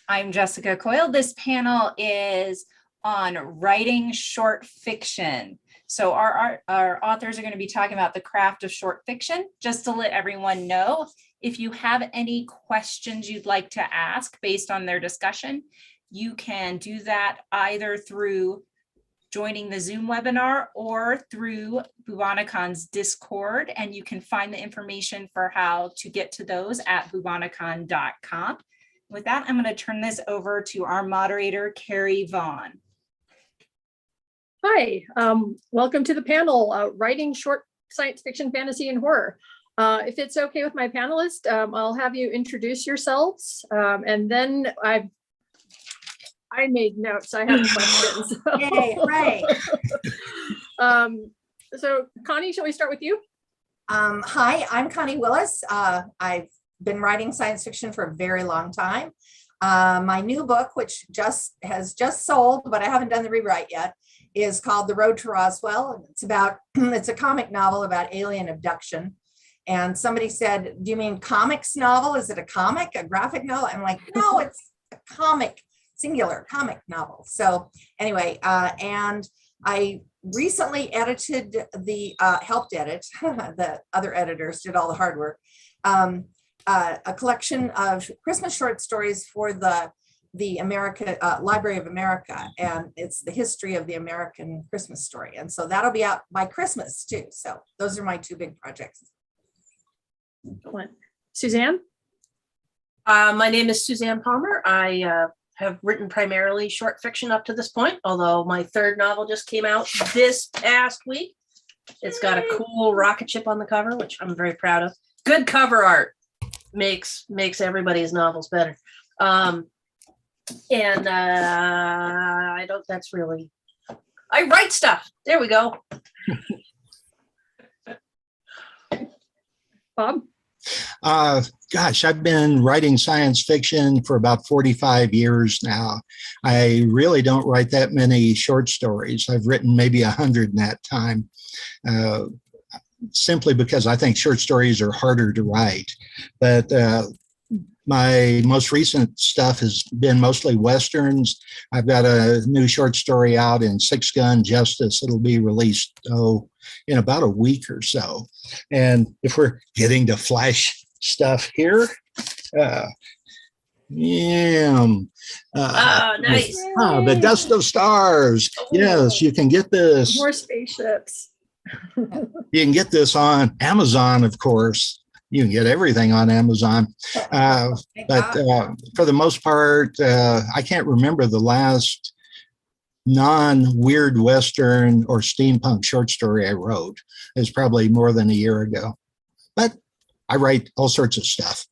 I'm Jessica Coyle. This panel is on writing short fiction. So our authors are going to be talking about the craft of short fiction. Just to let everyone know, if you have any questions you'd like to ask based on their discussion, you can do that either through joining the Zoom webinar or through Bubonicon's Discord, and you can find the information for how to get to those at bubonicon.com. With that, I'm going to turn this over to our moderator, Kerry Vaughan. Hi, welcome to the panel, Writing Short Science Fiction, Fantasy, and Horror. If it's okay with my panelists, I'll have you introduce yourselves, and then I made notes. I have questions. Yay, right. So Connie, shall we start with you? Hi, I'm Connie Willis. I've been writing science fiction for a very long time. My new book, which has just sold, but I haven't done the rewrite yet, is called The Road to Roswell. It's a comic novel about alien abduction. And somebody said, do you mean comics novel? Is it a comic, a graphic novel? I'm like, no, it's a comic, singular comic novel. So anyway, and I recently edited helped edit, the other editors did all the hard work, a collection of Christmas short stories for the Library of America, and it's the history of the American Christmas story. And so that'll be out by Christmas too. So those are my two big projects. Suzanne? My name is Suzanne Palmer. I have written primarily short fiction up to this point, although my third novel just came out this past week. It's got a cool rocket ship on the cover, which I'm very proud of. Good cover art makes everybody's novels better. I write stuff. There we go. Bob? Gosh, I've been writing science fiction for about 45 years now. I really don't write that many short stories. I've written maybe 100 in that time, simply because I think short stories are harder to write. But my most recent stuff has been mostly Westerns. I've got a new short story out in Six Gun Justice. It'll be released, in about a week or so. And if we're getting to flash stuff here, Nice. The Dust of Stars. Yes, you can get this. More spaceships. You can get this on Amazon, of course. You can get everything on Amazon. But for the most part, I can't remember the last non-weird Western or steampunk short story I wrote. It's probably more than a year ago. But I write all sorts of stuff.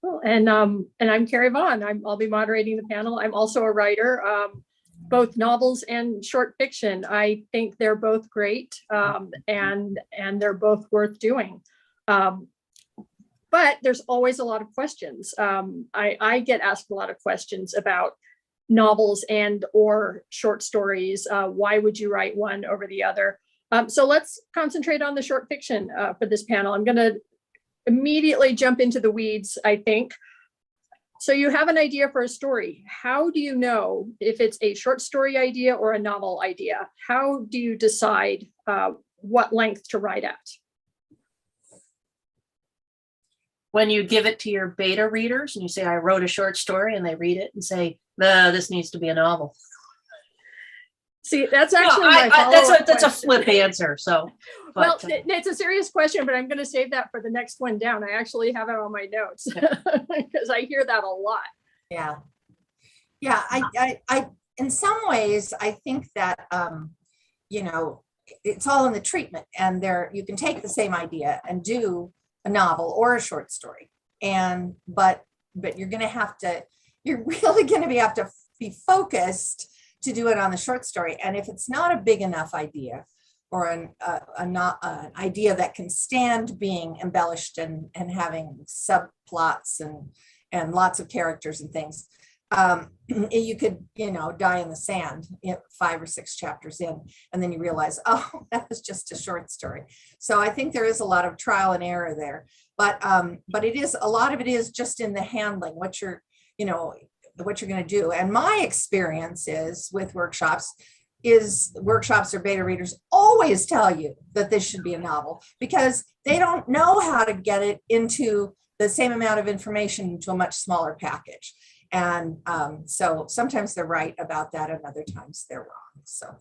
Cool. And I'm Kerry Vaughan. I'll be moderating the panel. I'm also a writer, both novels and short fiction. I think they're both great, and they're both worth doing. But there's always a lot of questions. I get asked a lot of questions about novels and or short stories. Why would you write one over the other? So let's concentrate on the short fiction for this panel. I'm going to immediately jump into the weeds, I think. So you have an idea for a story. How do you know if it's a short story idea or a novel idea? How do you decide what length to write at? When you give it to your beta readers and you say, I wrote a short story, and they read it and say, this needs to be a novel. See, that's actually that's a flip answer. So, well, it's a serious question, but I'm going to save that for the next one down. I actually have it on my notes because I hear that a lot. Yeah. I in some ways, I think that it's all in the treatment, and you can take the same idea and do a novel or a short story, but you're really going to have to be focused to do it on the short story. And if it's not a big enough idea, or an idea that can stand being embellished and having subplots and lots of characters and things, you could, die in the sand 5 or 6 chapters in, and then you realize, oh, that was just a short story. So I think there is a lot of trial and error there, but it is, a lot of it is just in the handling, what you're going to do. And my experience is with workshops or beta readers always tell you that this should be a novel, because they don't know how to get it into the same amount of information into a much smaller package. And so sometimes they're right about that, and other times they're wrong. So.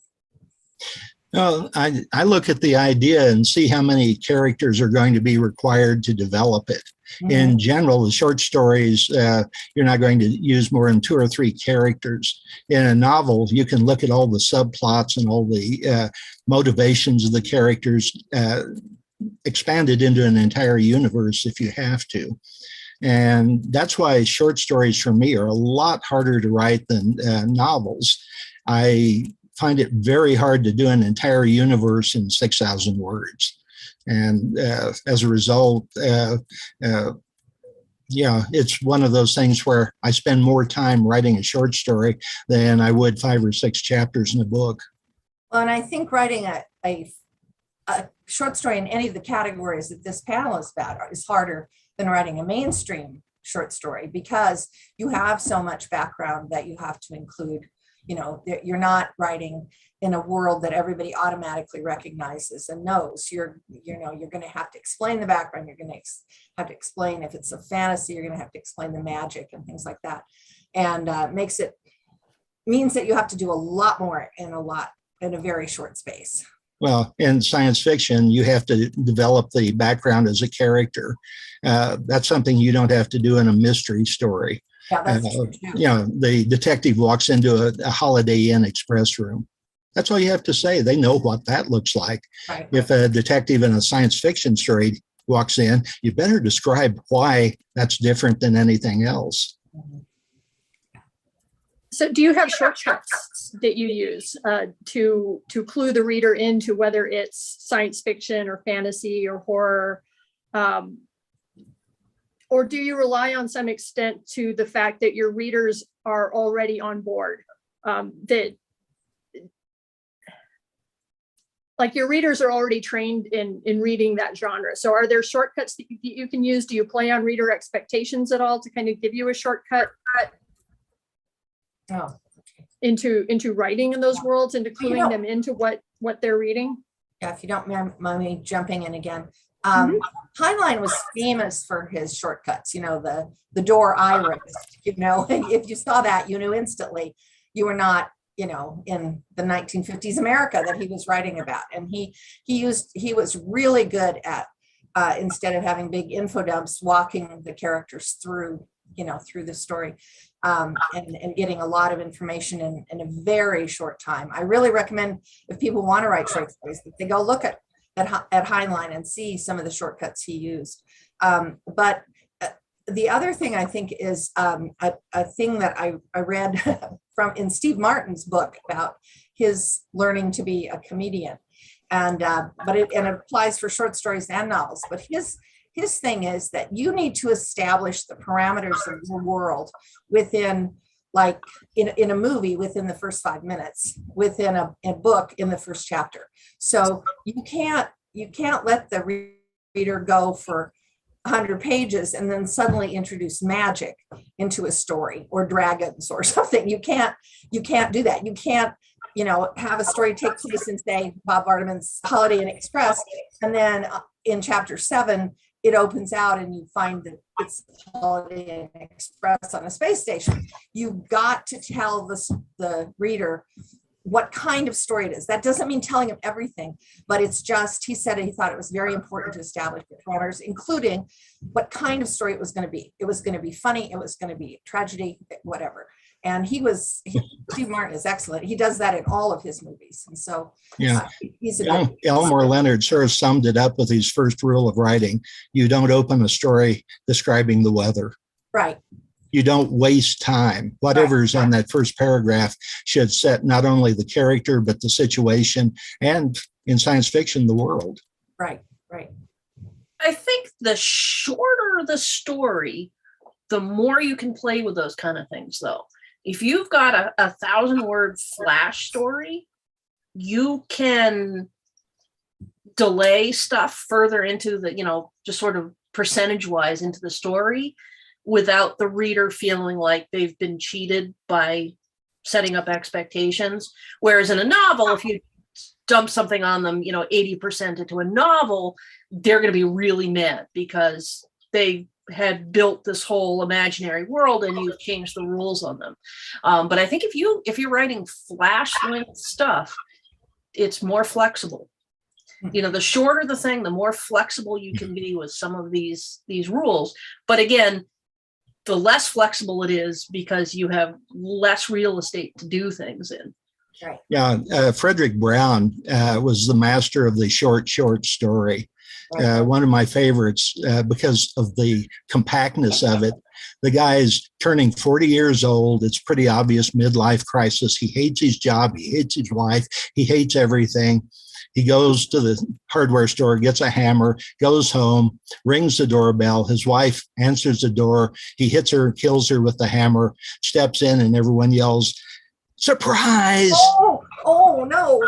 Well, I look at the idea and see how many characters are going to be required to develop it. In general, the short stories, you're not going to use more than 2 or 3 characters. In a novel, you can look at all the subplots and all the motivations of the characters, expanded into an entire universe if you have to. And that's why short stories for me are a lot harder to write than novels. I find it very hard to do an entire universe in 6,000 words. And as a result, it's one of those things where I spend more time writing a short story than I would 5 or 6 chapters in a book. Well, and I think writing a short story in any of the categories that this panel is about is harder than writing a mainstream short story, because you have so much background that you have to include. You're not writing in a world that everybody automatically recognizes and knows. You're going to have to explain the background. You're going to have to explain, if it's a fantasy, you're going to have to explain the magic and things like that. And means that you have to do a lot more in a very short space. Well, in science fiction, you have to develop the background as a character. That's something you don't have to do in a mystery story. Yeah, that's true too. The detective walks into a Holiday Inn Express room. That's all you have to say. They know what that looks like. Right. If a detective in a science fiction story walks in, you better describe why that's different than anything else. So do you have shortcuts that you use to clue the reader into whether it's science fiction or fantasy or horror? Or do you rely on some extent to the fact that your readers are already on board? That like your readers are already trained in reading that genre. So are there shortcuts that you can use? Do you play on reader expectations at all to kind of give you a shortcut into writing in those worlds, into cluing them into what they're reading? Yeah, if you don't mind me jumping in again. Heinlein was famous for his shortcuts, the door iris, if you saw that, you knew instantly you were not, in the 1950s America that he was writing about. And he was really good at, instead of having big info dumps, walking the characters through the story, and getting a lot of information in a very short time. I really recommend, if people want to write short stories, that they go look at Heinlein and see some of the shortcuts he used. But the other thing I think is a thing that I read in Steve Martin's book about his learning to be a comedian, and it applies for short stories and novels. But his thing is that you need to establish the parameters of the world within, like in a movie, within the first 5 minutes, within a book in the first chapter. So you can't let the reader go for 100 pages and then suddenly introduce magic into a story, or dragons or something. You can't do that. You can't, have a story take place in, say, Bob Vardeman's Holiday Inn Express, and then in chapter 7 it opens out and you find that it's Holiday Inn Express on a space station. You've got to tell the reader what kind of story it is. That doesn't mean telling him everything, but it's just, he said he thought it was very important to establish the parameters, including what kind of story it was going to be. It was going to be funny, it was going to be tragedy, whatever. And Steve Martin is excellent. He does that in all of his movies. And so he's Elmore Leonard sort of summed it up with his first rule of writing. You don't open a story describing the weather. Right. You don't waste time. Whatever's on that first paragraph should set not only the character, but the situation, and in science fiction, the world. Right. I think the shorter the story, the more you can play with those kind of things, though. If you've got a 1,000-word flash story, you can delay stuff further into the, just sort of percentage wise into the story without the reader feeling like they've been cheated by setting up expectations. Whereas in a novel, if you dump something on them, 80% into a novel, they're going to be really mad because they had built this whole imaginary world and you've changed the rules on them. But I think if you're writing flash length stuff, it's more flexible. The shorter the thing, the more flexible you can be with some of these rules. But again, the less flexible it is because you have less real estate to do things in. Right. Yeah, Frederick Brown was the master of the short story. One of my favorites because of the compactness of it. The guy's turning 40 years old. It's pretty obvious midlife crisis. He hates his job. He hates his wife. He hates everything. He goes to the hardware store, gets a hammer, goes home, rings the doorbell. His wife answers the door. He hits her, kills her with the hammer, steps in, and everyone yells, "Surprise!" Oh, no.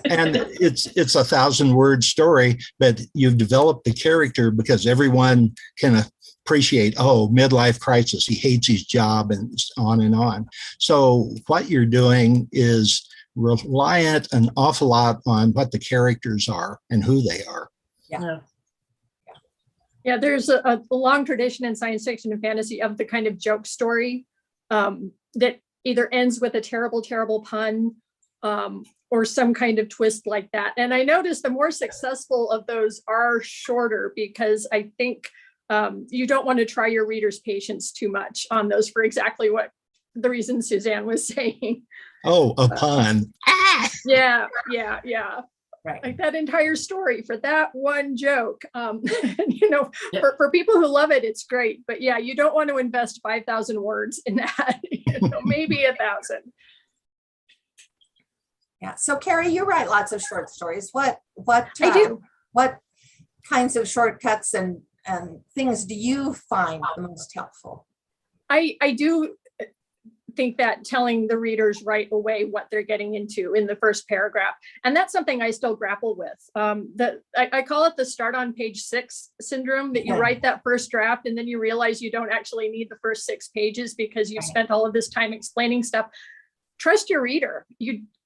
And it's a 1,000-word story, but you've developed the character because everyone can appreciate, midlife crisis. He hates his job and on and on. So what you're doing is reliant an awful lot on what the characters are and who they are. Yeah, there's a long tradition in science fiction and fantasy of the kind of joke story that either ends with a terrible, terrible pun or some kind of twist like that. And I noticed the more successful of those are shorter because I think you don't want to try your reader's patience too much on those for exactly what the reason Suzanne was saying. Oh, a pun. Yeah. Right. Like that entire story for that one joke. For people who love it, it's great. But yeah, you don't want to invest 5,000 words in that. Maybe 1,000. Yeah. So Carrie, you write lots of short stories. What I do. What kinds of shortcuts and things do you find the most helpful? I do think that telling the readers right away what they're getting into in the first paragraph. And that's something I still grapple with. I call it the start on page 6 syndrome, that you write that first draft and then you realize you don't actually need the first 6 pages because you've spent all of this time explaining stuff. Trust your reader.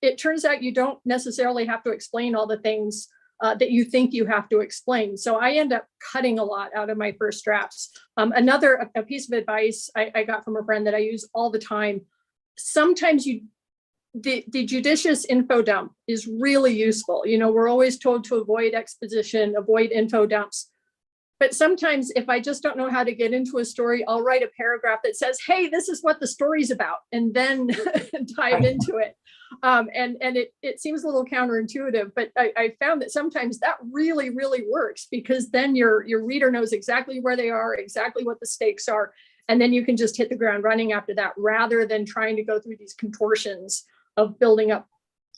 It turns out you don't necessarily have to explain all the things that you think you have to explain. So I end up cutting a lot out of my first drafts. Another piece of advice I got from a friend that I use all the time, sometimes the judicious info dump is really useful. We're always told to avoid exposition, avoid info dumps. But sometimes if I just don't know how to get into a story, I'll write a paragraph that says, hey, this is what the story's about, and then dive into it. And it seems a little counterintuitive, but I found that sometimes that really, really works because then your reader knows exactly where they are, exactly what the stakes are. And then you can just hit the ground running after that, rather than trying to go through these contortions of building up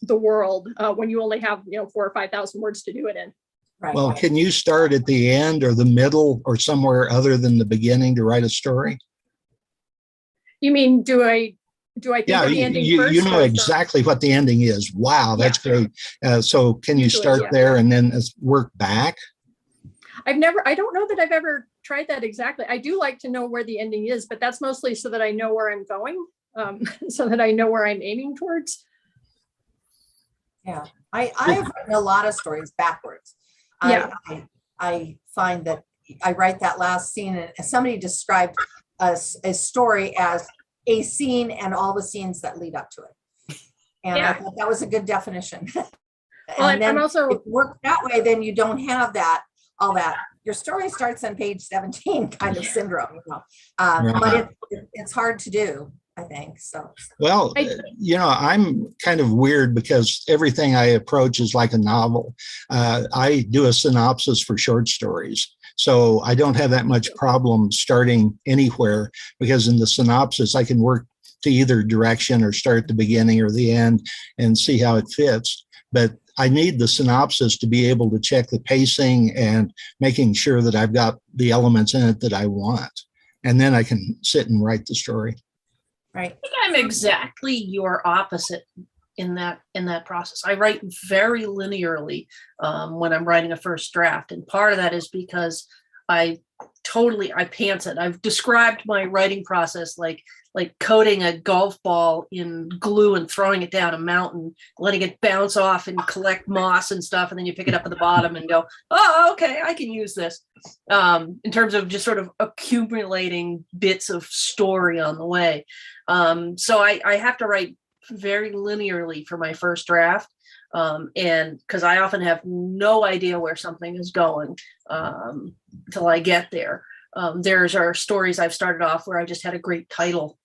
the world when you only have 4,000 or 5,000 words to do it in. Right. Well, can you start at the end or the middle or somewhere other than the beginning to write a story? You mean, do I think of the ending first? You know exactly what the ending is. Wow, that's great. So can you start there and then work back? I don't know that I've ever tried that exactly. I do like to know where the ending is, but that's mostly so that I know where I'm going, so that I know where I'm aiming towards. Yeah, I have written a lot of stories backwards. I find that I write that last scene, and somebody described a story as a scene and all the scenes that lead up to it. And I thought that was a good definition. And then if you work that way, then you don't have all that. Your story starts on page 17 kind of syndrome, but it's hard to do, I think. So, well, I'm kind of weird because everything I approach is like a novel. I do a synopsis for short stories. So I don't have that much problem starting anywhere because in the synopsis, I can work to either direction or start at the beginning or the end and see how it fits. But I need the synopsis to be able to check the pacing and making sure that I've got the elements in it that I want. And then I can sit and write the story. Right. I'm exactly your opposite in that process. I write very linearly when I'm writing a first draft, and part of that is because I pants it. I've described my writing process like coating a golf ball in glue and throwing it down a mountain, letting it bounce off and collect moss and stuff, and then you pick it up at the bottom and go, oh, okay, I can use this. In terms of just sort of accumulating bits of story on the way. So I have to write very linearly for my first draft. And because I often have no idea where something is going till I get there. There's our stories I've started off where I just had a great title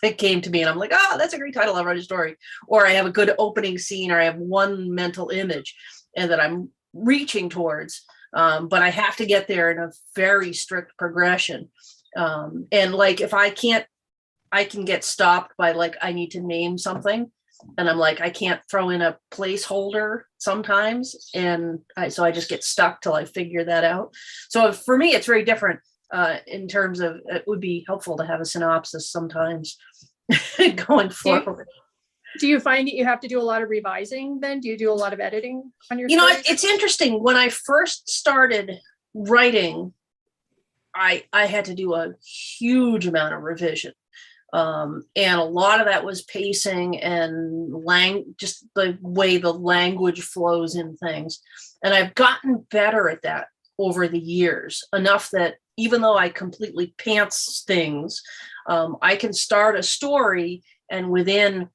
that came to me and I'm like, oh, that's a great title. I'll write a story. Or I have a good opening scene, or I have one mental image and that I'm reaching towards. But I have to get there in a very strict progression. And like, if I can get stopped by like, I need to name something. And I'm like, I can't throw in a placeholder sometimes. And so I just get stuck till I figure that out. So for me, it's very different in terms of, it would be helpful to have a synopsis sometimes going forward. Do you find that you have to do a lot of revising then? Do you do a lot of editing on your stories? It's interesting. When I first started writing, I had to do a huge amount of revision. And a lot of that was pacing and just the way the language flows in things. And I've gotten better at that over the years, enough that even though I completely pants things, I can start a story and within,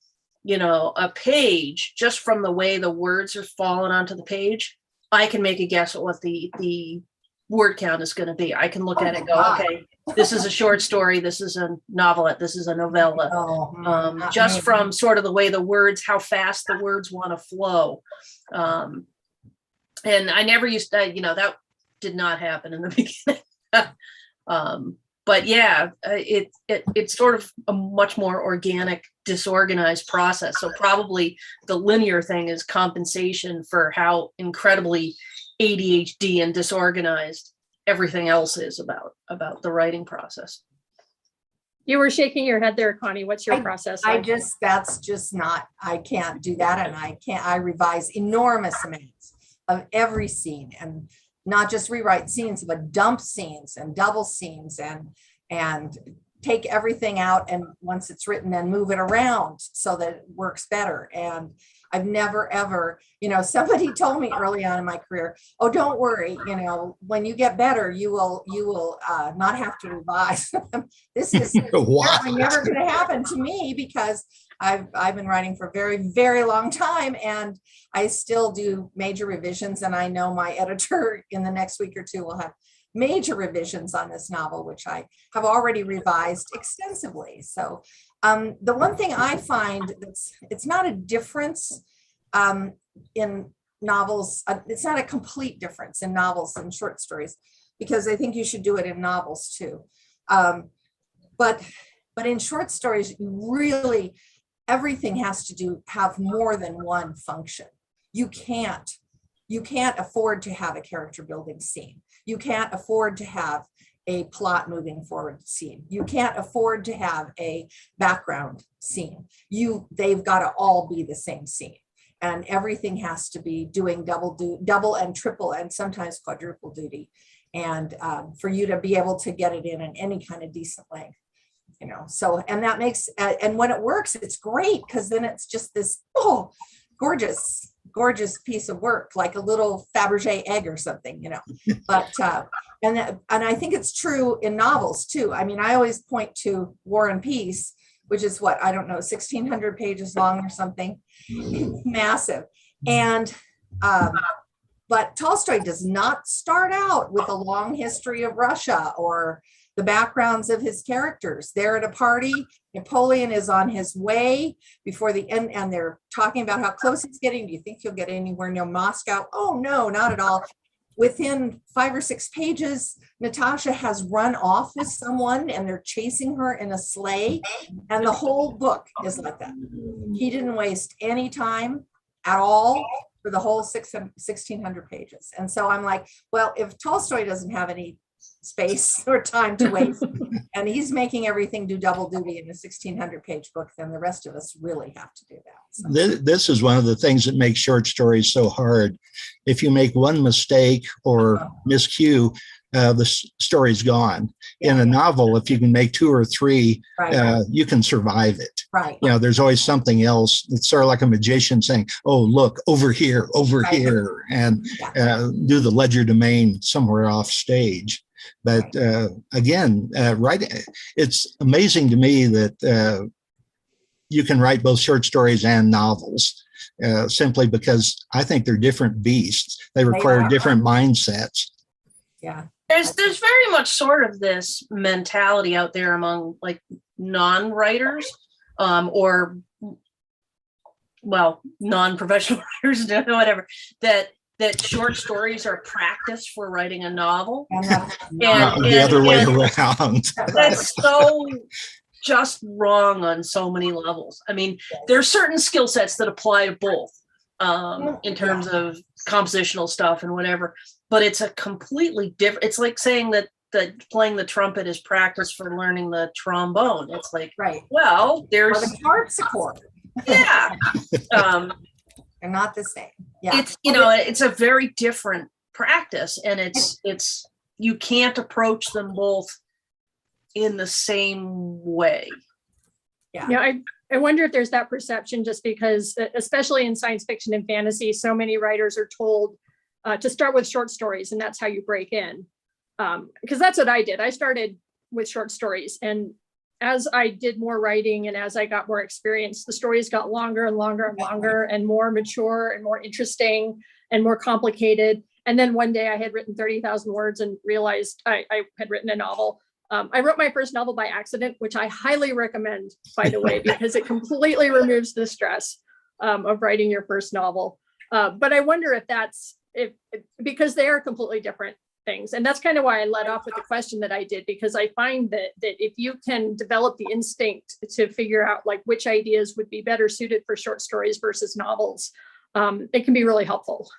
a page, just from the way the words are falling onto the page, I can make a guess at what the word count is going to be. I can look at it and go, okay, this is a short story, this is a novelette, this is a novella. Just from sort of the way the words, how fast the words want to flow. And I never used to, that did not happen in the beginning. But yeah, it's sort of a much more organic, disorganized process. So probably the linear thing is compensation for how incredibly ADHD and disorganized everything else is about the writing process. You were shaking your head there, Connie. What's your process like? That's just not, I can't do that. And I revise enormous amounts of every scene, and not just rewrite scenes, but dump scenes and double scenes and take everything out. And once it's written, then move it around so that it works better. And I've never, ever, somebody told me early on in my career, oh, don't worry, when you get better, you will not have to revise. This is never going to happen to me, because I've been writing for a very, very long time, and I still do major revisions. And I know my editor in the next week or two will have major revisions on this novel, which I have already revised extensively. So the one thing I find it's not a difference in novels. It's not a complete difference in novels and short stories, because I think you should do it in novels too. But in short stories, really everything has to have more than one function. You can't afford to have a character building scene. You can't afford to have a plot moving forward scene. You can't afford to have a background scene. They've got to all be the same scene, and everything has to be doing double and triple and sometimes quadruple duty, and for you to be able to get it in any kind of decent length. So, and that makes, and when it works, it's great, because then it's just this gorgeous piece of work, like a little Fabergé egg or something, but and I think it's true in novels too. I mean, I always point to War and Peace, which is 1,600 pages long or something. It's massive. And but Tolstoy does not start out with a long history of Russia or the backgrounds of his characters. They're at a party. Napoleon is on his way before the end, and they're talking about how close he's getting. Do you think he'll get anywhere near Moscow? Oh, no, not at all. Within 5 or 6 pages, Natasha has run off with someone and they're chasing her in a sleigh. And the whole book is like that. He didn't waste any time at all for the whole 1,600 pages. And so I'm like, well, if Tolstoy doesn't have any space or time to waste. And he's making everything do double duty in a 1,600-page book, then the rest of us really have to do that. So. This is one of the things that makes short stories so hard. If you make one mistake or miscue, the story's gone. Yeah. In a novel, if you can make 2 or 3, Right. you can survive it. Right. You know, there's always something else. It's sort of like a magician saying, "Oh, look over here, Right. here," and do the legerdemain somewhere off stage. But again, writing, it's amazing to me that you can write both short stories and novels, simply because I think they're different beasts. They require different mindsets. Yeah. There's very much sort of this mentality out there among like non-writers, or well, non-professional writers, whatever, that short stories are practice for writing a novel. And The other way around. That's so just wrong on so many levels. I mean, there are certain skill sets that apply to both, in terms of compositional stuff and whatever, but it's a completely different, it's like saying that playing the trumpet is practice for learning the trombone. It's like, well, there's or the harpsichord. Yeah. They're not the same. Yeah. It's, you know, it's a very different practice, and it's you can't approach them both in the same way. Yeah, I wonder if there's that perception, just because, especially in science fiction and fantasy, so many writers are told to start with short stories, and that's how you break in. Because that's what I did. I started with short stories, and as I did more writing and as I got more experience, the stories got longer and longer and longer and more mature and more interesting and more complicated. And then one day I had written 30,000 words and realized I had written a novel. I wrote my first novel by accident, which I highly recommend, by the way, because it completely removes the stress of writing your first novel. But I wonder if that's because they are completely different things. And that's kind of why I led off with the question that I did, because I find that if you can develop the instinct to figure out like which ideas would be better suited for short stories versus novels, it can be really helpful.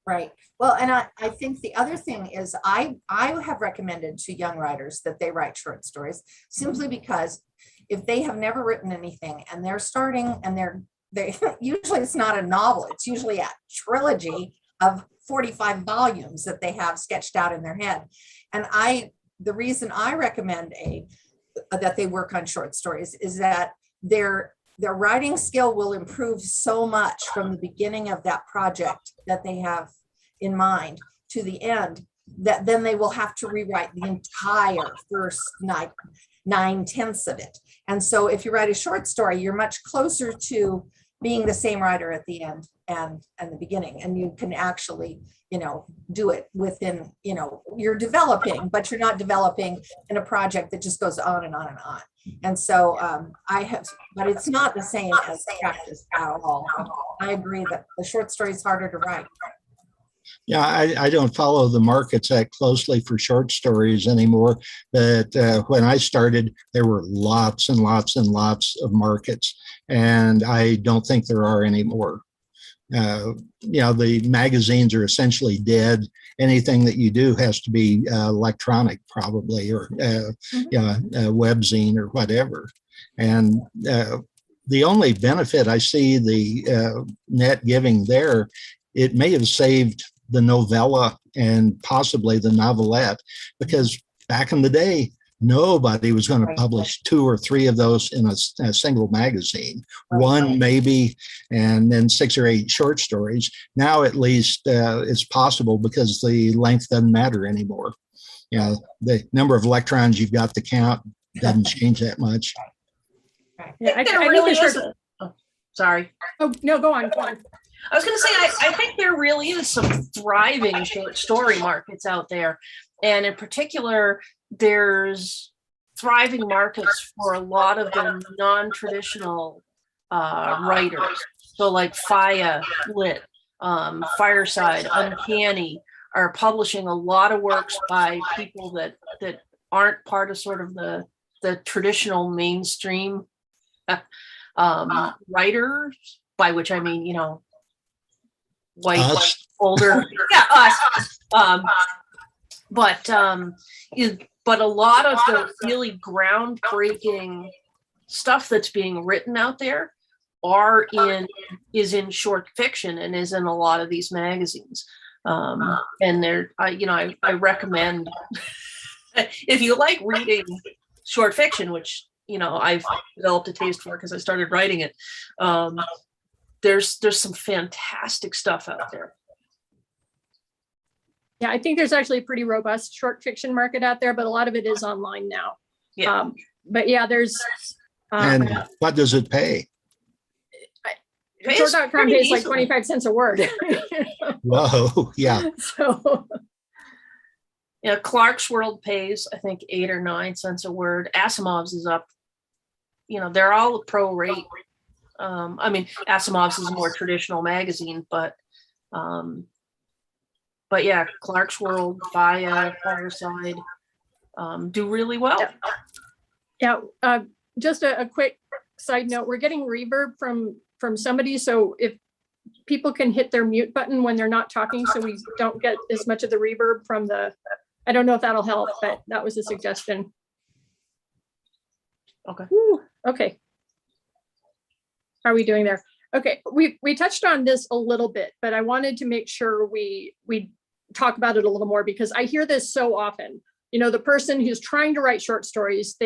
Right. Well, and I think the other thing is I have recommended to young writers that they write short stories, simply because if they have never written anything and they're starting and they usually it's not a novel, it's usually a trilogy of 45 volumes that they have sketched out in their head. And the reason I recommend that they work on short stories is that their writing skill will improve so much from the beginning of that project that they have in mind to the end, that then they will have to rewrite the entire first 9/10 of it. And so if you write a short story, you're much closer to being the same writer at the end and the beginning, and you can actually, do it within, you're developing, but you're not developing in a project that just goes on and on and on. And so but it's not the same as practice at all. I agree that the short story is harder to write. Yeah, I don't follow the markets that closely for short stories anymore. But when I started, there were lots and lots and lots of markets, and I don't think there are anymore. The magazines are essentially dead. Anything that you do has to be electronic, probably, or webzine or whatever. And the only benefit I see the net giving there, it may have saved the novella and possibly the novelette, because back in the day, nobody was going to publish 2 or 3 of those in a single magazine, one maybe, and then 6 or 8 short stories. Now, at least it's possible because the length doesn't matter anymore. The number of electrons you've got to count doesn't change that much. Yeah, I think really is. Sorry. Oh, no, go on. I was going to say, I think there really is some thriving short story markets out there. And in particular, there's thriving markets for a lot of the non-traditional writers. So like Faya, Lit, Fireside, Uncanny are publishing a lot of works by people that aren't part of sort of the traditional mainstream writers, by which I mean, white, older, us. but but a lot of the really groundbreaking stuff that's being written out there is in short fiction and is in a lot of these magazines. And I recommend if you like reading short fiction, which I've developed a taste for because I started writing it. There's some fantastic stuff out there. Yeah, I think there's actually a pretty robust short fiction market out there, but a lot of it is online now. Yeah. But yeah, there's. And what does it pay? Short.com pays like 25 cents a word. Whoa, yeah. So. Yeah, Clark's World pays, I think, 8 or 9 cents a word. Asimov's is up. They're all pro rate. Asimov's is a more traditional magazine, but yeah, Clark's World, Fireside, do really well. Yeah. Just a quick side note: we're getting reverb from somebody, so if people can hit their mute button when they're not talking, so we don't get as much of the reverb from the. I don't know if that'll help, but that was a suggestion. Okay. Woo, okay. How are we doing there? Okay, we touched on this a little bit, but I wanted to make sure we talk about it a little more because I hear this so often. The person who's trying to write short stories,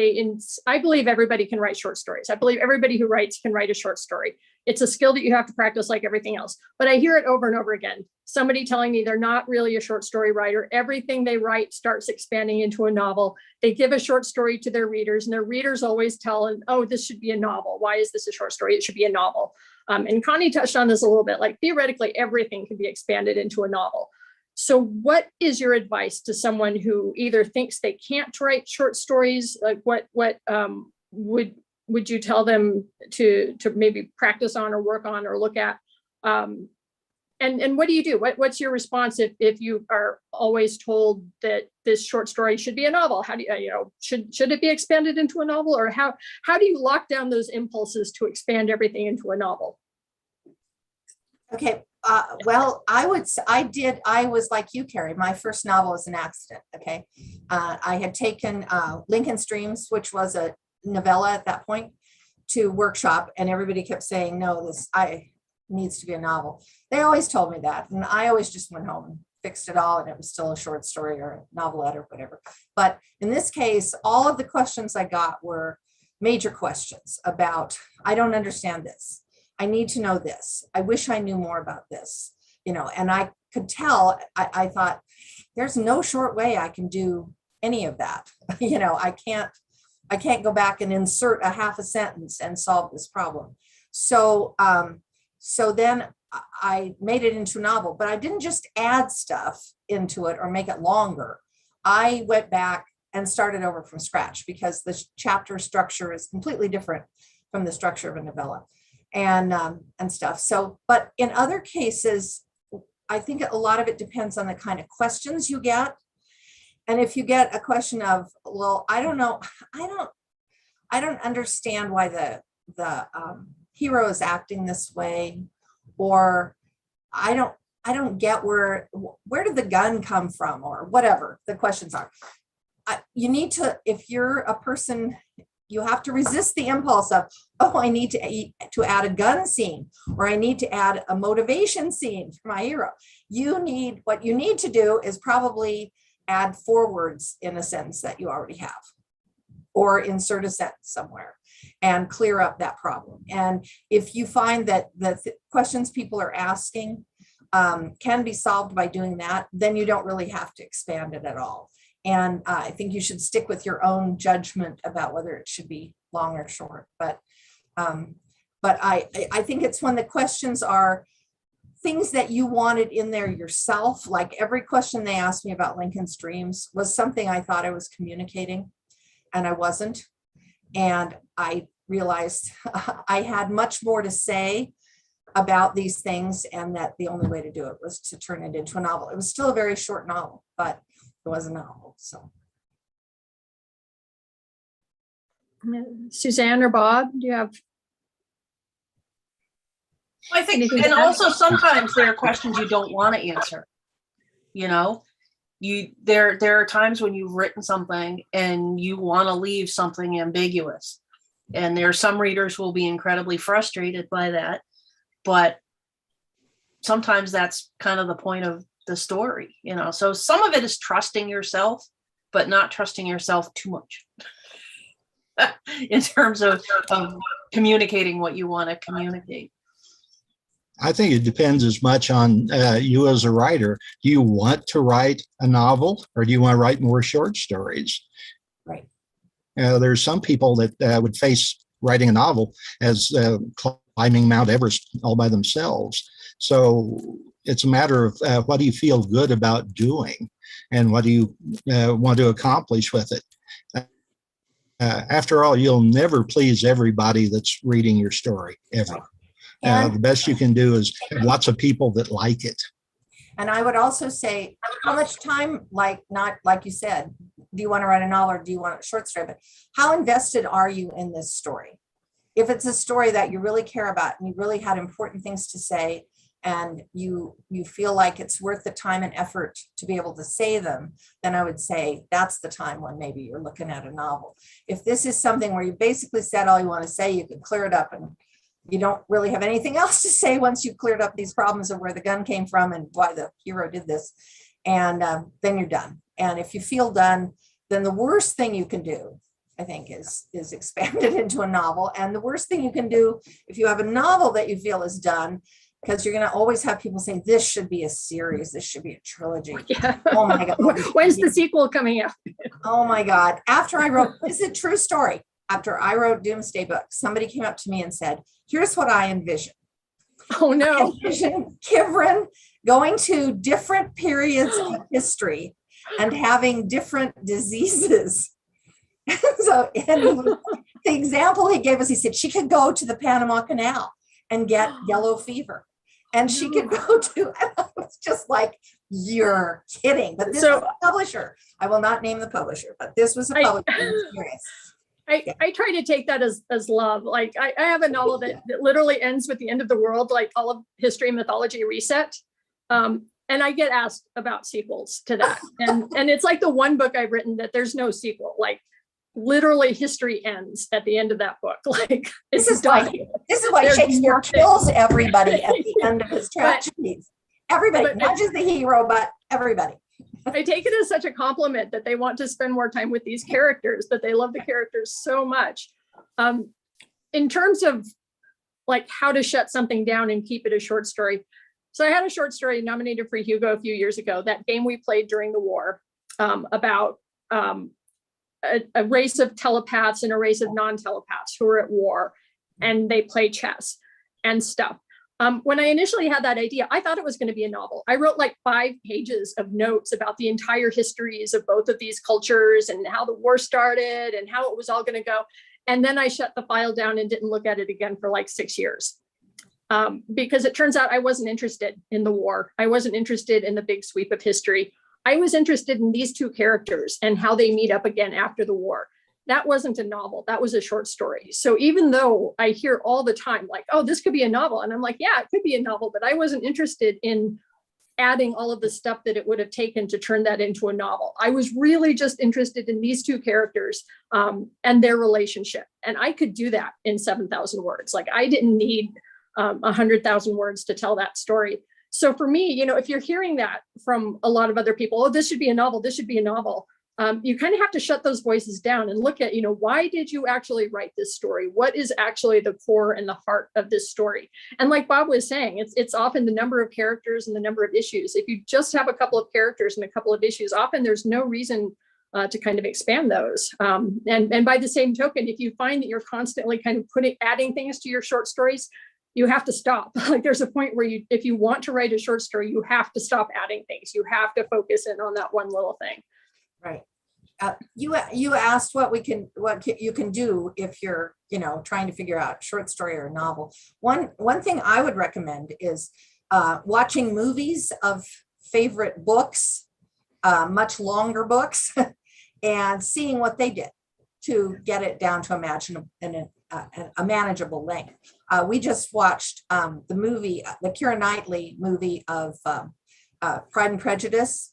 I believe everybody can write short stories. I believe everybody who writes can write a short story. It's a skill that you have to practice like everything else. But I hear it over and over again. Somebody telling me they're not really a short story writer. Everything they write starts expanding into a novel. They give a short story to their readers, and their readers always tell them, oh, this should be a novel. Why is this a short story? It should be a novel. And Connie touched on this a little bit, like theoretically, everything can be expanded into a novel. So what is your advice to someone who either thinks they can't write short stories? Like what would you tell them to maybe practice on or work on or look at? And what do you do? What's your response if you are always told that this short story should be a novel? How do you, should it be expanded into a novel, or how do you lock down those impulses to expand everything into a novel? Okay. Well, I was like you, Carrie. My first novel was an accident. Okay. I had taken Lincoln Streams, which was a novella at that point, to workshop, and everybody kept saying, no, this needs to be a novel. They always told me that. And I always just went home and fixed it all, and it was still a short story or a novelette or whatever. But in this case, all of the questions I got were major questions about, I don't understand this. I need to know this. I wish I knew more about this, and I could tell, I thought, there's no short way I can do any of that. I can't go back and insert a half a sentence and solve this problem. So then I made it into a novel, but I didn't just add stuff into it or make it longer. I went back and started over from scratch because the chapter structure is completely different from the structure of a novella. And stuff. So, but in other cases, I think a lot of it depends on the kind of questions you get. And if you get a question of, well, I don't know, I don't understand why the hero is acting this way, or I don't get where did the gun come from, or whatever the questions are. You need to, if you're a person, you have to resist the impulse of, oh, I need to add a gun scene, or I need to add a motivation scene for my hero. What you need to do is probably add 4 words in a sentence that you already have, or insert a sentence somewhere and clear up that problem. And if you find that the questions people are asking can be solved by doing that, then you don't really have to expand it at all. And I think you should stick with your own judgment about whether it should be long or short. But I think it's when the questions are things that you wanted in there yourself. Like every question they asked me about Lincoln's Dreams was something I thought I was communicating, and I wasn't. And I realized I had much more to say about these things, and that the only way to do it was to turn it into a novel. It was still a very short novel, but it was a novel. So Suzanne or Bob, do you have? I think, and also sometimes there are questions you don't want to answer. You there are times when you've written something and you want to leave something ambiguous. And there are some readers who will be incredibly frustrated by that. But sometimes that's kind of the point of the story, So some of it is trusting yourself, but not trusting yourself too much in terms of communicating what you want to communicate. I think it depends as much on you as a writer. Do you want to write a novel, or do you want to write more short stories? Right. There's some people that would face writing a novel as climbing Mount Everest all by themselves. So it's a matter of what do you feel good about doing, and what do you want to accomplish with it. After all, you'll never please everybody that's reading your story, ever. The best you can do is have lots of people that like it. And I would also say, how much time, not like you said, do you want to write a novel or do you want a short story, but how invested are you in this story? If it's a story that you really care about and you really had important things to say, and you feel like it's worth the time and effort to be able to say them, then I would say that's the time when maybe you're looking at a novel. If this is something where you basically said all you want to say, you can clear it up and you don't really have anything else to say once you've cleared up these problems of where the gun came from and why the hero did this, and then you're done. And if you feel done, then the worst thing you can do, I think, is expand it into a novel. And the worst thing you can do if you have a novel that you feel is done, because you're going to always have people say, this should be a series, this should be a trilogy. Yeah. Oh my God. When's the sequel coming out? Oh my God. After I wrote, this is a true story. After I wrote Doomsday Book, somebody came up to me and said, here's what I envision. Oh no. I envision Kivrin going to different periods of history and having different diseases. So the example he gave us, he said she could go to the Panama Canal and get yellow fever. And she could go to, and I was just like, you're kidding. But this was a publisher. I will not name the publisher, but this was a publisher. I try to take that as love. Like I have a novel that literally ends with the end of the world, like all of history and mythology reset. And I get asked about sequels to that. And it's like the one book I've written that there's no sequel. Like literally history ends at the end of that book. Like this is why Shakespeare kills everybody at the end of his tragedies. Everybody, not just the hero, but everybody. I take it as such a compliment that they want to spend more time with these characters, that they love the characters so much. In terms of like how to shut something down and keep it a short story. So I had a short story nominated for Hugo a few years ago, that game we played during the war, about a race of telepaths and a race of non-telepaths who are at war, and they play chess and stuff. When I initially had that idea, I thought it was going to be a novel. I wrote like 5 pages of notes about the entire histories of both of these cultures and how the war started and how it was all going to go. And then I shut the file down and didn't look at it again for like 6 years. Because it turns out I wasn't interested in the war. I wasn't interested in the big sweep of history. I was interested in these 2 characters and how they meet up again after the war. That wasn't a novel. That was a short story. So even though I hear all the time, like, oh, this could be a novel. And I'm like, yeah, it could be a novel, but I wasn't interested in adding all of the stuff that it would have taken to turn that into a novel. I was really just interested in these 2 characters and their relationship. And I could do that in 7,000 words. Like I didn't need 100,000 words to tell that story. So for me, if you're hearing that from a lot of other people, oh, this should be a novel, this should be a novel. You kind of have to shut those voices down and look at, why did you actually write this story? What is actually the core and the heart of this story? And like Bob was saying, it's often the number of characters and the number of issues. If you just have a couple of characters and a couple of issues, often there's no reason to kind of expand those. And by the same token, if you find that you're constantly kind of adding things to your short stories, you have to stop. Like there's a point where if you want to write a short story, you have to stop adding things. You have to focus in on that one little thing. Right. You asked what you can do if you're, trying to figure out short story or a novel. One thing I would recommend is watching movies of favorite books, much longer books, and seeing what they did to get it down to a manageable length. We just watched the Keira Knightley movie of Pride and Prejudice.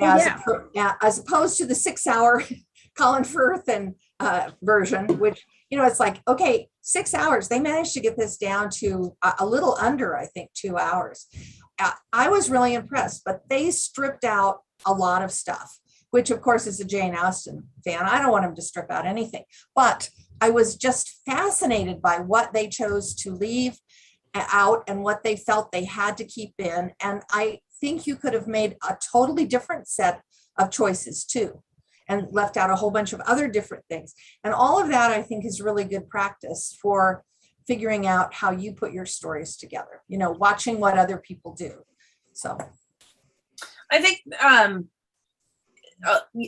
Oh, yeah. As opposed to the 6-hour Colin Firth and version, which, it's like, okay, 6 hours. They managed to get this down to a little under, I think, 2 hours. I was really impressed, but they stripped out a lot of stuff, which of course is a Jane Austen fan. I don't want them to strip out anything, but I was just fascinated by what they chose to leave out and what they felt they had to keep in. And I think you could have made a totally different set of choices too, and left out a whole bunch of other different things. And all of that, I think, is really good practice for figuring out how you put your stories together, watching what other people do. So I think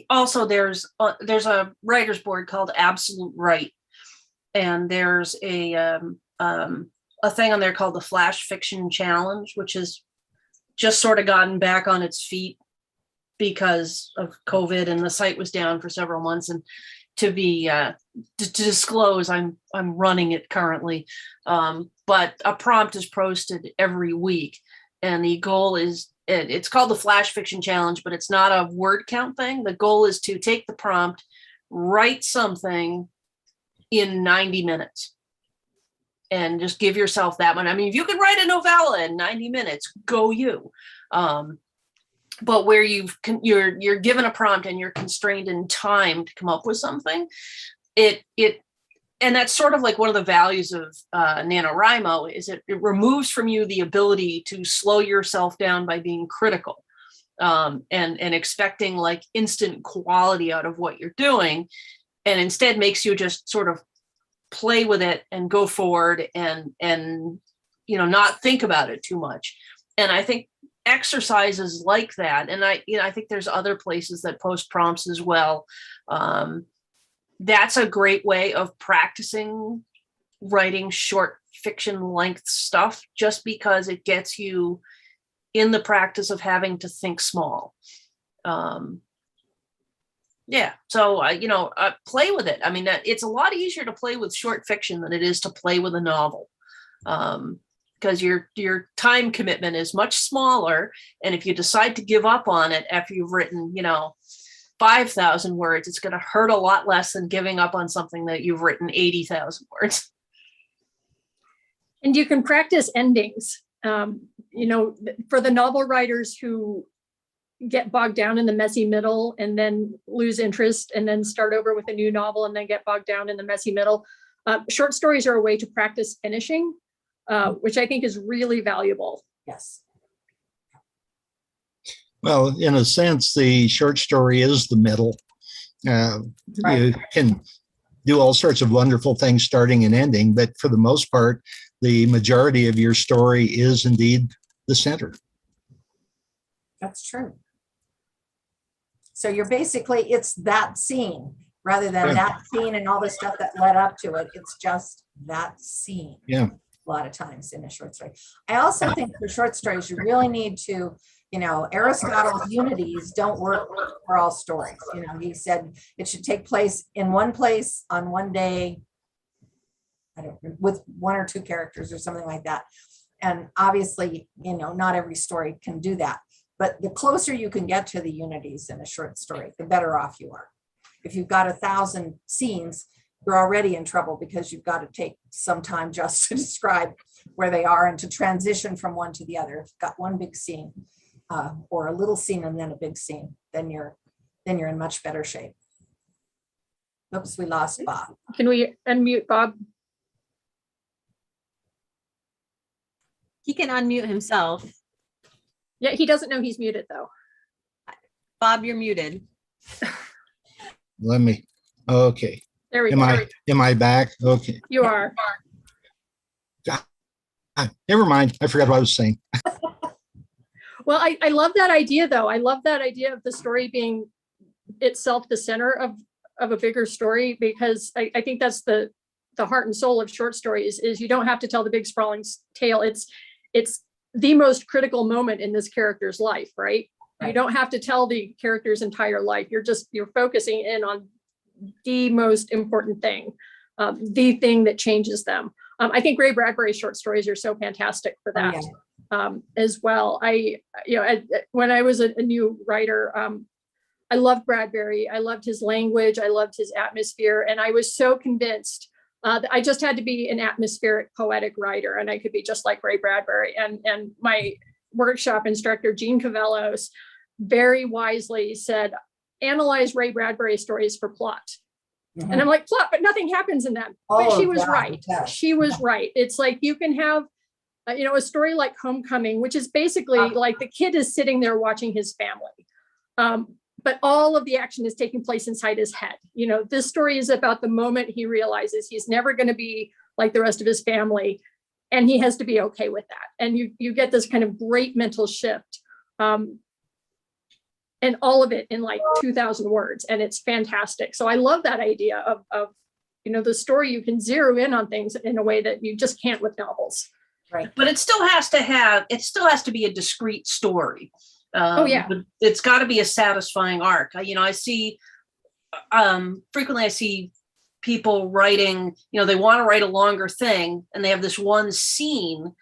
also there's a writer's board called Absolute Right. And there's a thing on there called the Flash Fiction Challenge, which has just sort of gotten back on its feet because of COVID, and the site was down for several months. And to disclose, I'm running it currently, but a prompt is posted every week, and the goal is it's called the Flash Fiction Challenge, but it's not a word count thing. The goal is to take the prompt, write something in 90 minutes. And just give yourself that one. I mean, if you could write a novella in 90 minutes, go you. But where you're given a prompt and you're constrained in time to come up with something, and that's sort of like one of the values of NaNoWriMo is it removes from you the ability to slow yourself down by being critical and expecting like instant quality out of what you're doing, and instead makes you just sort of play with it and go forward and not think about it too much. And I think exercises like that, and I think there's other places that post prompts as well. That's a great way of practicing writing short fiction length stuff, just because it gets you in the practice of having to think small. So play with it. I mean, it's a lot easier to play with short fiction than it is to play with a novel, because your time commitment is much smaller. And if you decide to give up on it after you've written, 5,000 words, it's going to hurt a lot less than giving up on something that you've written 80,000 words. And you can practice endings. For the novel writers who get bogged down in the messy middle and then lose interest and then start over with a new novel and then get bogged down in the messy middle. Short stories are a way to practice finishing, which I think is really valuable. Yes. Well, in a sense, the short story is the middle. Right. You can do all sorts of wonderful things starting and ending, but for the most part, the majority of your story is indeed the center. That's true. So you're basically, it's that scene rather than that scene and all the stuff that led up to it. It's just that scene. Yeah. A lot of times in a short story. I also think for short stories, you really need to, Aristotle's unities don't work for all stories. He said it should take place in one place on one day, with one or two characters or something like that. And obviously, not every story can do that. But the closer you can get to the unities in a short story, the better off you are. If you've got 1,000 scenes, you're already in trouble because you've got to take some time just to describe where they are and to transition from one to the other. If you've got one big scene or a little scene and then a big scene, then you're in much better shape. Oops, we lost Bob. Can we unmute Bob? He can unmute himself. Yeah, he doesn't know he's muted though. Bob, you're muted. Okay. There we go. Am I back? Okay. You are. Never mind. I forgot what I was saying. Well, I love that idea though. I love that idea of the story being itself the center of a bigger story, because I think that's the heart and soul of short stories is you don't have to tell the big sprawling tale. It's the most critical moment in this character's life, right? You don't have to tell the character's entire life. You're focusing in on the most important thing, the thing that changes them. I think Ray Bradbury's short stories are so fantastic for that. as well. When I was a new writer, I loved Bradbury. I loved his language. I loved his atmosphere. And I was so convinced that I just had to be an atmospheric poetic writer, and I could be just like Ray Bradbury. And my workshop instructor, Jean Cavellos, very wisely said, analyze Ray Bradbury stories for plot. Mhm. And I'm like, plot, but nothing happens in that. Oh, But she was yeah, right. yeah. She was right. It's like you can have, a story like Homecoming, which is basically like the kid is sitting there watching his family. But all of the action is taking place inside his head. This story is about the moment he realizes he's never going to be like the rest of his family, and he has to be okay with that. And you get this kind of great mental shift. And all of it in like 2,000 words. And it's fantastic. So I love that idea of the story. You can zero in on things in a way that you just can't with novels. Right. But it still has to be a discrete story. Oh, yeah. But it's got to be a satisfying arc. I see, frequently I see people writing, they want to write a longer thing, and they have this one scene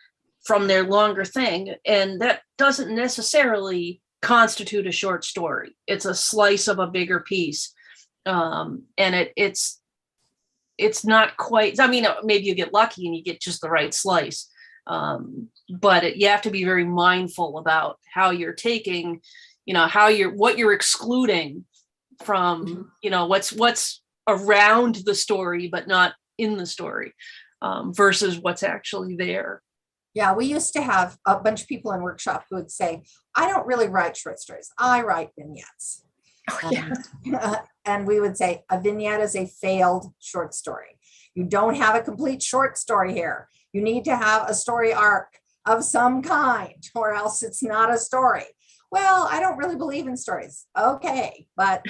from their longer thing. And that doesn't necessarily constitute a short story. It's a slice of a bigger piece. And it's not quite, maybe you get lucky and you get just the right slice. But you have to be very mindful about how you're taking, what you're excluding from, what's around the story, but not in the story, versus what's actually there. Yeah, we used to have a bunch of people in workshop who would say, I don't really write short stories. I write vignettes. Oh, yeah. And we would say a vignette is a failed short story. You don't have a complete short story here. You need to have a story arc of some kind, or else it's not a story. Well, I don't really believe in stories. Okay, but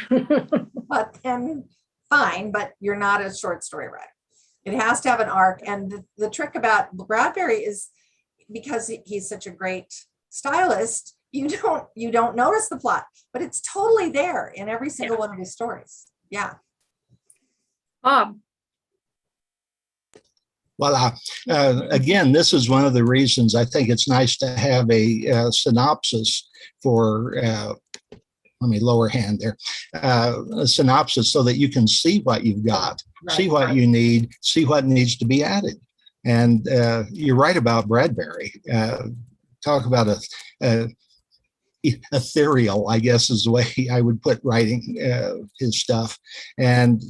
then fine, but you're not a short story writer. It has to have an arc. And the trick about Bradbury is, because he's such a great stylist, you don't notice the plot, but it's totally there in every single one of his stories. Yeah. Well, again, this is one of the reasons I think it's nice to have a synopsis for, let me lower hand there, a synopsis so that you can see what you've got, see what you need, see what needs to be added. And you're right about Bradbury. Talk about a ethereal, I guess is the way I would put writing his stuff. And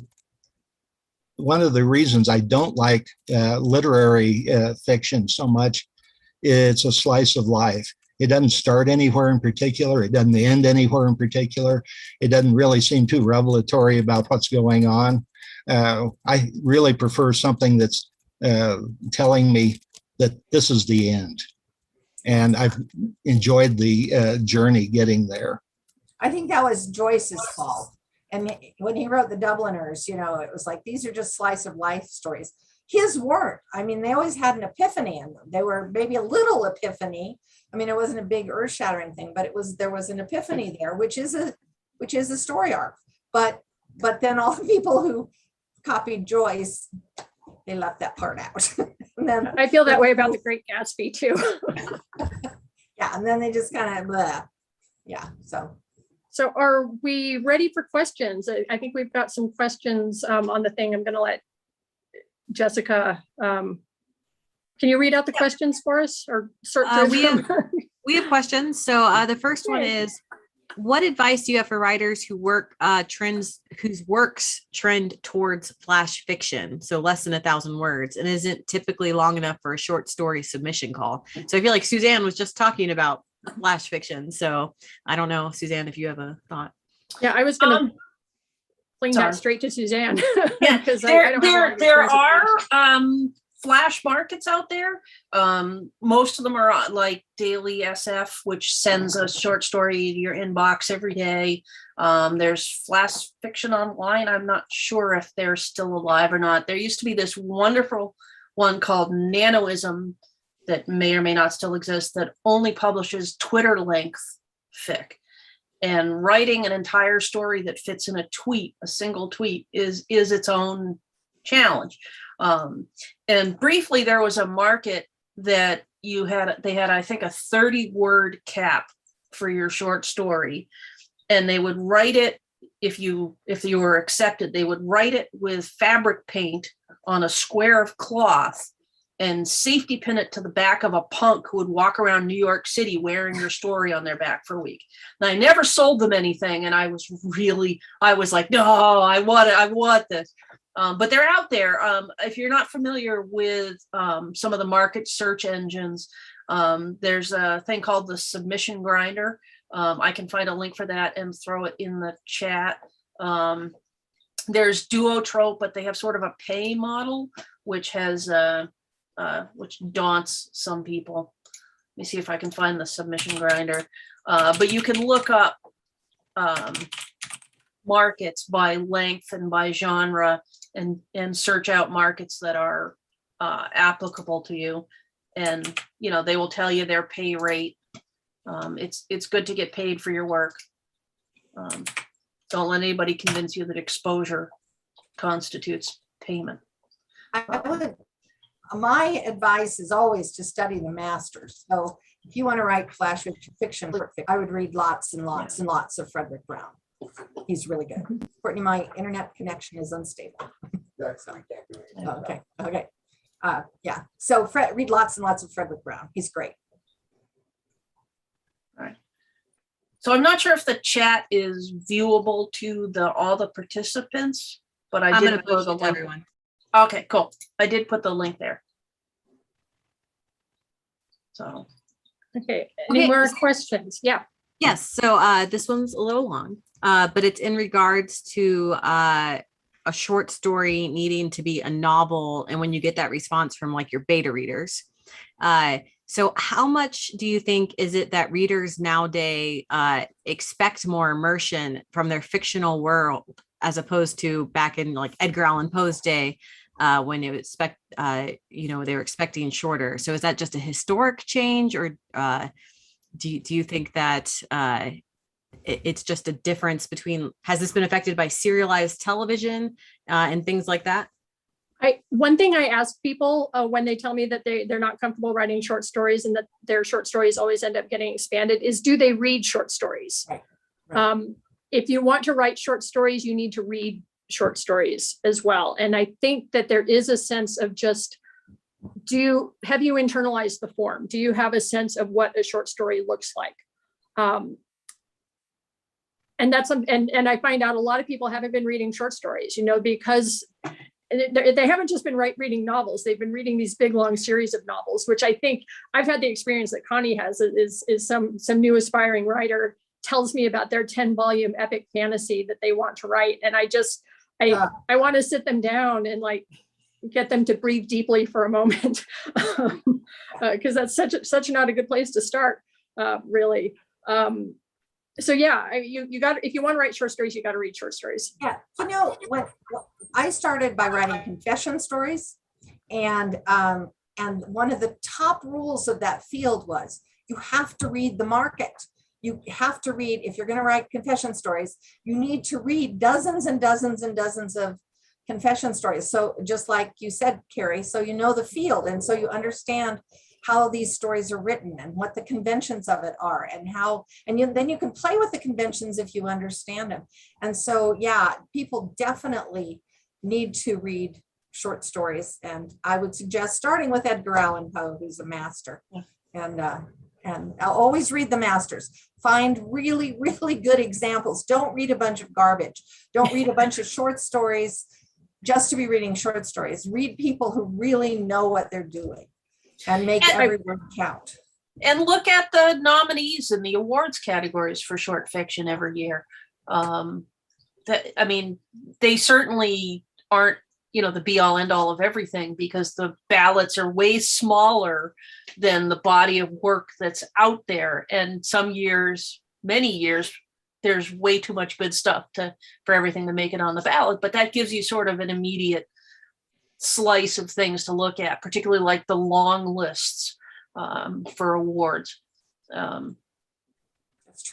one of the reasons I don't like literary fiction so much, it's a slice of life. It doesn't start anywhere in particular. It doesn't end anywhere in particular. It doesn't really seem too revelatory about what's going on. I really prefer something that's telling me that this is the end. And I've enjoyed the journey getting there. I think that was Joyce's fault. And when he wrote The Dubliners, it was like, these are just slice of life stories. His weren't. They always had an epiphany in them. They were maybe a little epiphany. It wasn't a big earth-shattering thing, but there was an epiphany there, which is a story arc. But then all the people who copied Joyce, they left that part out. And then I feel that way about The Great Gatsby too. Yeah, and then they just kind of blah. Yeah. So are we ready for questions? I think we've got some questions on the thing. I'm going to let Jessica. Can you read out the questions for us, or sort through them? We have questions. So the first one is, what advice do you have for writers whose works trend towards flash fiction, so less than 1,000 words, and isn't typically long enough for a short story submission call? So I feel like Suzanne was just talking about flash fiction. So I don't know, Suzanne, if you have a thought. Yeah, I was going to fling that straight to Suzanne. Yeah, because there are flash markets out there. Most of them are on, like Daily SF, which sends a short story to your inbox every day. There's flash fiction online. I'm not sure if they're still alive or not. There used to be this wonderful one called Nanoism that may or may not still exist, that only publishes Twitter length fic. And writing an entire story that fits in a tweet, a single tweet, is its own challenge. And briefly, there was a market that they had, I think, a 30-word cap for your short story, and they would write it, if you were accepted, they would write it with fabric paint on a square of cloth and safety pin it to the back of a punk who would walk around New York City wearing your story on their back for a week. And I never sold them anything, and I was like, no, I want this. But they're out there. If you're not familiar with some of the market search engines, there's a thing called the submission grinder. I can find a link for that and throw it in the chat. There's Duotrope, but they have sort of a pay model, which has which daunts some people. Let me see if I can find the submission grinder. But you can look up markets by length and by genre, and search out markets that are applicable to you. And, you know, they will tell you their pay rate. It's good to get paid for your work. Don't let anybody convince you that exposure constitutes payment. My advice is always to study the masters. So if you want to write flash fiction, I would read lots and lots and lots of Frederick Brown. He's really good. Courtney, my internet connection is unstable. Okay. Yeah. So read lots and lots of Frederick Brown. He's great. All right. So I'm not sure if the chat is viewable to all the participants, but I'm going to put the link. Everyone. Okay, cool. I did put the link there. So. Okay. Any more questions? Yeah. Yes. So this one's a little long, but it's in regards to a short story needing to be a novel, and when you get that response from like your beta readers. So how much do you think is it that readers nowadays expect more immersion from their fictional world, as opposed to back in like Edgar Allan Poe's day, when they they were expecting shorter? So is that just a historic change, or do you think that it's just a difference between, has this been affected by serialized television and things like that? One thing I ask people when they tell me that they're not comfortable writing short stories and that their short stories always end up getting expanded is, do they read short stories? Right. If you want to write short stories, you need to read short stories as well. And I think that there is a sense of just, have you internalized the form? Do you have a sense of what a short story looks like? And that's, and I find out a lot of people haven't been reading short stories, because they haven't just been reading novels. They've been reading these big, long series of novels, which I think I've had the experience that Connie has, is some new aspiring writer tells me about their 10-volume epic fantasy that they want to write. And I want to sit them down and like get them to breathe deeply for a moment, because that's such not a good place to start, really. So yeah, you got, if you want to write short stories, you got to read short stories. Yeah, when I started by writing confession stories, and one of the top rules of that field was you have to read the market. You have to read, if you're going to write confession stories, you need to read dozens and dozens and dozens of confession stories. So just like you said, Carrie, so you know the field, and so you understand how these stories are written and what the conventions of it are, and then you can play with the conventions if you understand them. And so, yeah, people definitely need to read short stories. And I would suggest starting with Edgar Allan Poe, who's a master. And I'll always read the masters. Find really, really good examples. Don't read a bunch of garbage. Don't read a bunch of short stories just to be reading short stories. Read people who really know what they're doing and make every word count. And look at the nominees in the awards categories for short fiction every year. They certainly aren't, the be all end all of everything, because the ballots are way smaller than the body of work that's out there. And some years, many years, there's way too much good stuff for everything to make it on the ballot. But that gives you sort of an immediate slice of things to look at, particularly like the long lists for awards.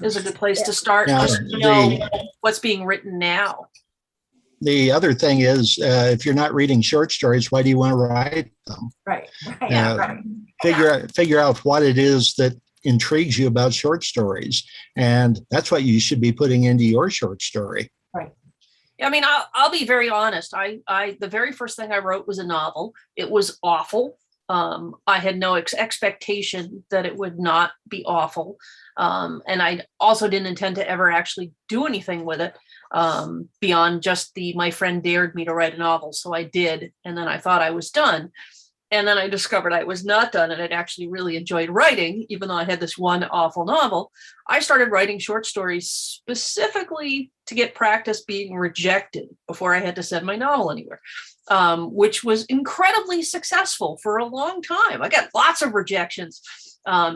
Is a good place to start. Now, just to know what's being written now. The other thing is, if you're not reading short stories, why do you want to write them? Right. Right. figure out what it is that intrigues you about short stories. And that's what you should be putting into your short story. Right. I mean, I'll be very honest. The very first thing I wrote was a novel. It was awful. I had no expectation that it would not be awful. And I also didn't intend to ever actually do anything with it beyond just my friend dared me to write a novel. So I did. And then I thought I was done. And then I discovered I was not done, and I'd actually really enjoyed writing, even though I had this one awful novel. I started writing short stories specifically to get practice being rejected before I had to send my novel anywhere, which was incredibly successful for a long time. I got lots of rejections,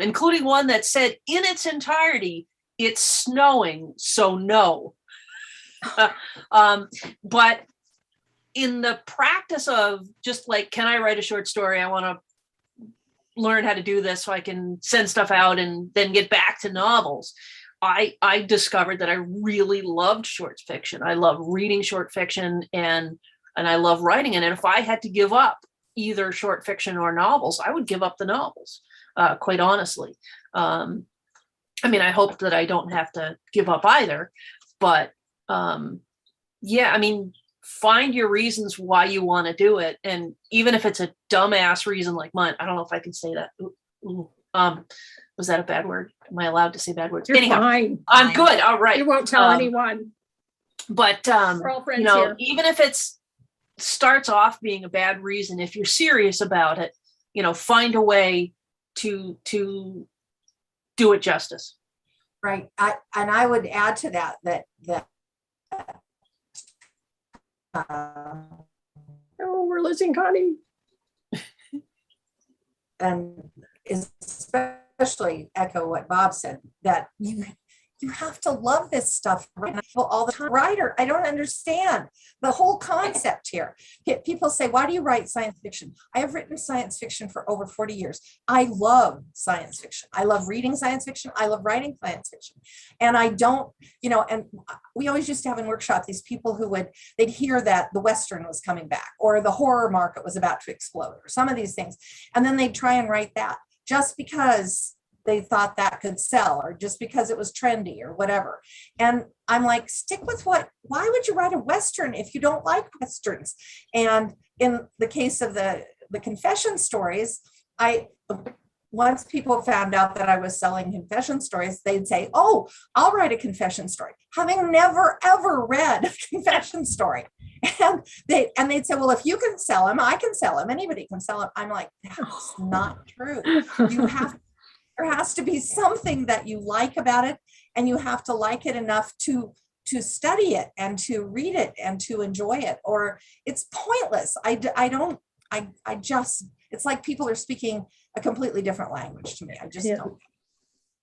including one that said in its entirety, "It's snowing, so no." But in the practice of just like, can I write a short story? I want to learn how to do this so I can send stuff out and then get back to novels. I discovered that I really loved short fiction. I love reading short fiction and I love writing it. And if I had to give up either short fiction or novels, I would give up the novels, quite honestly. I mean, I hope that I don't have to give up either, but yeah, I mean, find your reasons why you want to do it. And even if it's a dumbass reason like mine, I don't know if I can say that. Was that a bad word? Am I allowed to say bad words? You're Anyhow, fine. I'm good. All right. You won't tell anyone. But We're all friends you know, here. even if starts off being a bad reason, if you're serious about it, you know, find a way to do it justice. Right. I would add to that Oh, we're losing Connie. and especially echo what Bob said, that you have to love this stuff all the time. Writer, I don't understand the whole concept here. People say, why do you write science fiction? I have written science fiction for over 40 years. I love science fiction. I love reading science fiction. I love writing science fiction. And I don't, you know, and we always used to have in workshop these people who they'd hear that the Western was coming back or the horror market was about to explode or some of these things. And then they'd try and write that just because they thought that could sell or just because it was trendy or whatever. And I'm like, stick with why would you write a Western if you don't like Westerns? And in the case of the confession stories, once people found out that I was selling confession stories, they'd say, oh, I'll write a confession story, having never, ever read a confession story. And they'd say, well, if you can sell them, I can sell them. Anybody can sell them. I'm like, that's not true. There has to be something that you like about it, and you have to like it enough to study it and to read it and to enjoy it, or it's pointless. It's like people are speaking a completely different language to me. I just don't.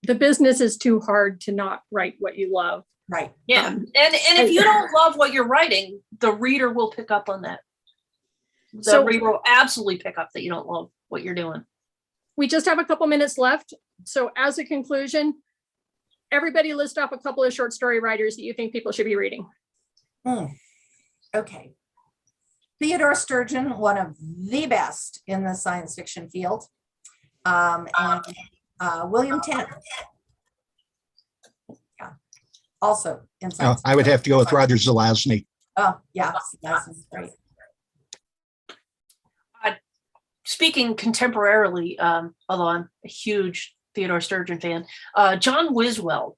The business is too hard to not write what you love. Right. Yeah. And if you don't love what you're writing, the reader will pick up on that. The reader will absolutely pick up that you don't love what you're doing. We just have a couple minutes left. So as a conclusion, everybody list off a couple of short story writers that you think people should be reading. Okay. Theodore Sturgeon, one of the best in the science fiction field. And William Tent. Yeah. Also in science I would have to go with Roger Zelazny. Oh, yeah. That's great. Speaking contemporarily, although I'm a huge Theodore Sturgeon fan, John Wiswell,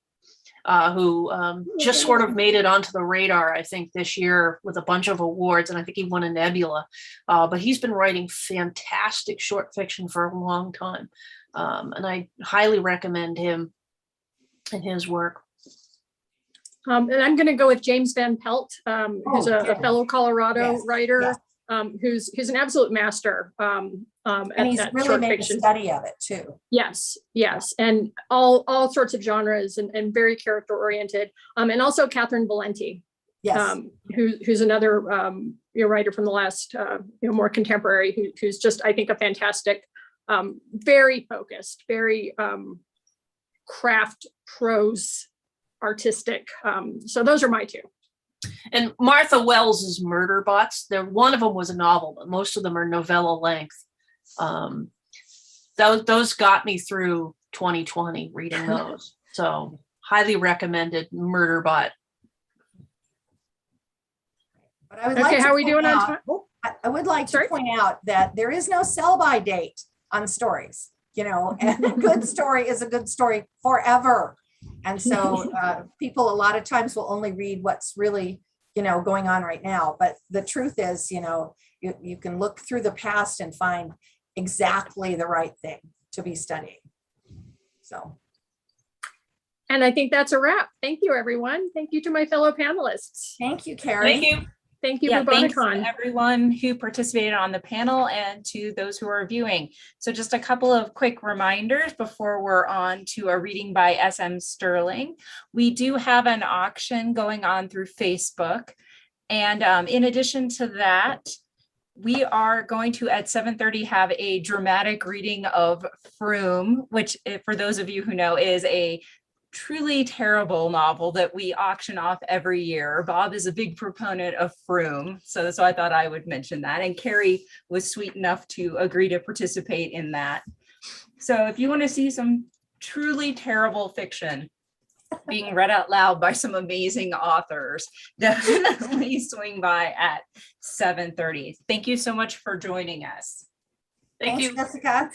who just sort of made it onto the radar, I think, this year with a bunch of awards, and I think he won a Nebula. But he's been writing fantastic short fiction for a long time, and I highly recommend him and his work. And I'm going to go with James Van Pelt, who's a fellow Colorado writer. Yes. Who's an absolute master. And he's really made a study of it too. Yes, and all sorts of genres and very character oriented. And also Catherine Valenti, yes, who's another writer from the last more contemporary, who's just, I think, a fantastic, very focused, very craft prose artistic. So those are my two. And Martha Wells's Murder Bots, one of them was a novel, but most of them are novella length. those got me through 2020 reading those. So highly recommended Murderbot. But I would Okay, like to how are we point doing on out- time? Oh, I would like to Sorry? point out that there is no sell-by date on stories, you know, and a good story is a good story forever. And so people a lot of times will only read what's really, you know, going on right now. But the truth is, you know, you can look through the past and find exactly the right thing to be studying. So. And I think that's a wrap. Thank you, everyone. Thank you to my fellow panelists. Thank you, Carrie. Thank you. Thank you, Yeah, thanks to Bubonic. everyone who participated on the panel and to those who are viewing. So just a couple of quick reminders before we're on to a reading by SM Sterling. We do have an auction going on through Facebook. And in addition to that, we are going to at 7:30 have a dramatic reading of Froome, which for those of you who know is a truly terrible novel that we auction off every year. Bob is a big proponent of Froome, so I thought I would mention that. And Carrie was sweet enough to agree to participate in that. So if you want to see some truly terrible fiction being read out loud by some amazing authors, definitely swing by at 7:30. Thank you so much for joining us. Thank Thanks, you. Jessica.